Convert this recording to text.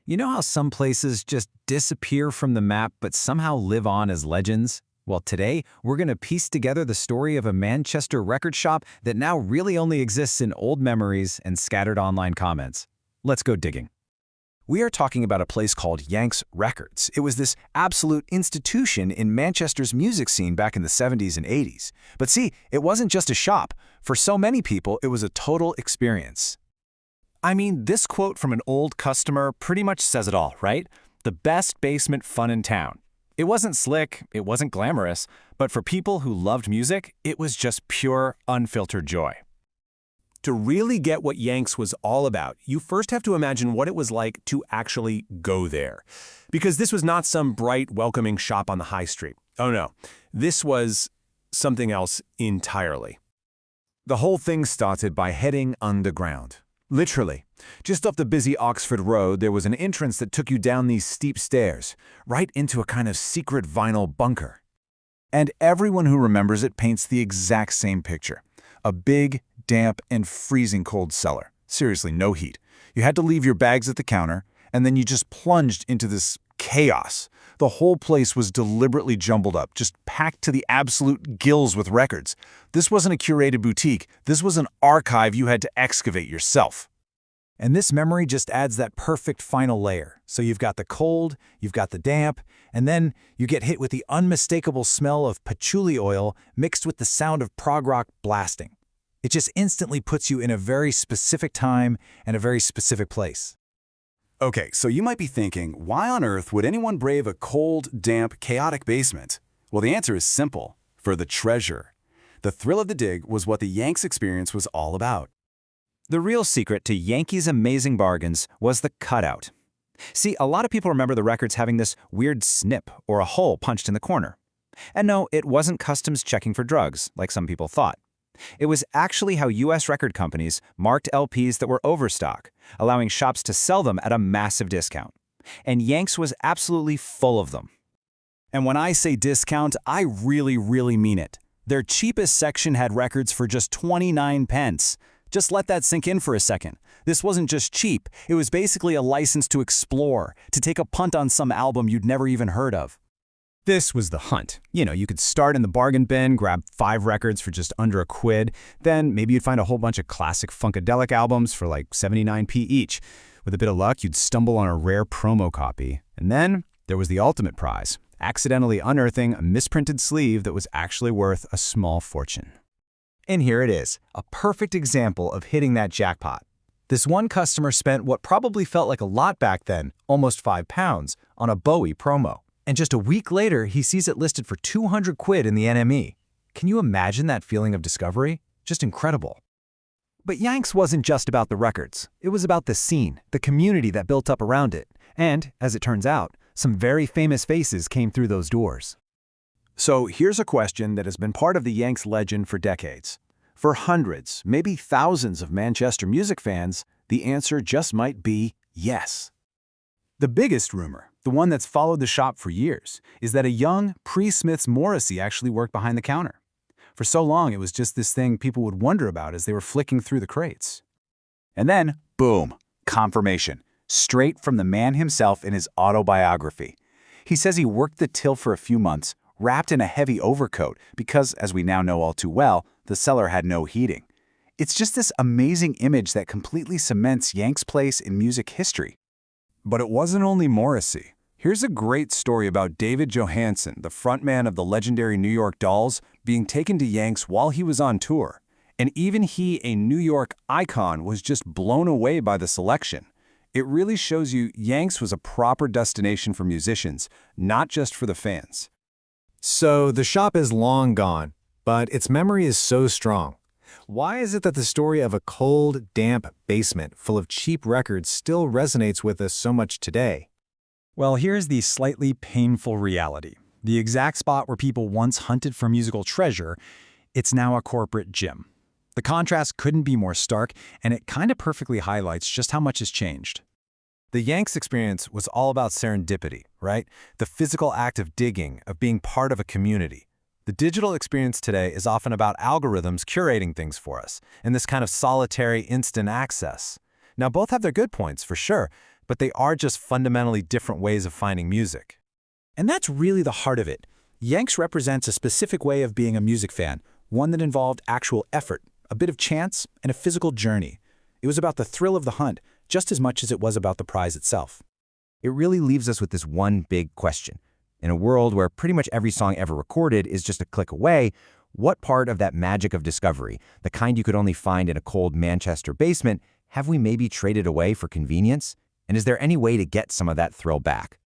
You know how some places just disappear from the map but somehow live on as legends? Well, today, we're going to piece together the story of a Manchester record shop that now really only exists in old memories and scattered online comments. Let's go digging. We are talking about a place called Yanks Records. It was this absolute institution in Manchester's music scene back in the 70s and 80s. But see, it wasn't just a shop. For so many people, it was a total experience. I mean, this quote from an old customer pretty much says it all, right? The best basement fun in town. It wasn't slick, it wasn't glamorous, but for people who loved music, it was just pure, unfiltered joy. To really get what Yanks was all about, you first have to imagine what it was like to actually go there. Because this was not some bright, welcoming shop on the high street. Oh no, this was something else entirely. The whole thing started by heading underground. Literally. Just off the busy Oxford Road, there was an entrance that took you down these steep stairs, right into a kind of secret vinyl bunker. And everyone who remembers it paints the exact same picture. A big, damp, and freezing cold cellar. Seriously, no heat. You had to leave your bags at the counter, and then you just plunged into this chaos. The whole place was deliberately jumbled up, just packed to the absolute gills with records. This wasn't a curated boutique. This was an archive you had to excavate yourself. And this memory just adds that perfect final layer. So you've got the cold, you've got the damp, and then you get hit with the unmistakable smell of patchouli oil mixed with the sound of prog rock blasting. It just instantly puts you in a very specific time and a very specific place. Okay, so you might be thinking, why on earth would anyone brave a cold, damp, chaotic basement? Well, the answer is simple. For the treasure. The thrill of the dig was what the Yanks experience was all about. The real secret to Yankees' amazing bargains was the cutout. See, a lot of people remember the records having this weird snip or a hole punched in the corner. And no, it wasn't customs checking for drugs, like some people thought. It was actually how U.S. record companies marked LPs that were overstock, allowing shops to sell them at a massive discount. And Yanks was absolutely full of them. And when I say discount, I really mean it. Their cheapest section had records for just 29 pence. Just let that sink in for a second. This wasn't just cheap, it was basically a license to explore, to take a punt on some album you'd never even heard of. This was the hunt. You know, you could start in the bargain bin, grab 5 records for just under £1, then maybe you'd find a whole bunch of classic Funkadelic albums for like 79p each. With a bit of luck, you'd stumble on a rare promo copy. And then there was the ultimate prize, accidentally unearthing a misprinted sleeve that was actually worth a small fortune. And here it is, a perfect example of hitting that jackpot. This one customer spent what probably felt like a lot back then, almost £5, on a Bowie promo. And just a week later, he sees it listed for £200 in the NME. Can you imagine that feeling of discovery? Just incredible. But Yanks wasn't just about the records. It was about the scene, the community that built up around it. And, as it turns out, some very famous faces came through those doors. So here's a question that has been part of the Yanks legend for decades. For hundreds, maybe thousands of Manchester music fans, the answer just might be yes. The biggest rumor, the one that's followed the shop for years, is that a young, pre-Smith's Morrissey actually worked behind the counter. For so long, it was just this thing people would wonder about as they were flicking through the crates. And then, boom, confirmation, straight from the man himself in his autobiography. He says he worked the till for a few months, wrapped in a heavy overcoat because, as we now know all too well, the cellar had no heating. It's just this amazing image that completely cements Yanks' place in music history. But it wasn't only Morrissey. Here's a great story about David Johansen, the frontman of the legendary New York Dolls, being taken to Yanks while he was on tour. And even he, a New York icon, was just blown away by the selection. It really shows you Yanks was a proper destination for musicians, not just for the fans. So the shop is long gone, but its memory is so strong. Why is it that the story of a cold, damp basement full of cheap records still resonates with us so much today? Well, here's the slightly painful reality. The exact spot where people once hunted for musical treasure, it's now a corporate gym. The contrast couldn't be more stark, and it kind of perfectly highlights just how much has changed. The Yanks experience was all about serendipity, right? The physical act of digging, of being part of a community. The digital experience today is often about algorithms curating things for us, and this kind of solitary instant access. Now, both have their good points, for sure, but they are just fundamentally different ways of finding music. And that's really the heart of it. Yanks represents a specific way of being a music fan, one that involved actual effort, a bit of chance, and a physical journey. It was about the thrill of the hunt, just as much as it was about the prize itself. It really leaves us with this one big question. In a world where pretty much every song ever recorded is just a click away, what part of that magic of discovery, the kind you could only find in a cold Manchester basement, have we maybe traded away for convenience? And is there any way to get some of that thrill back?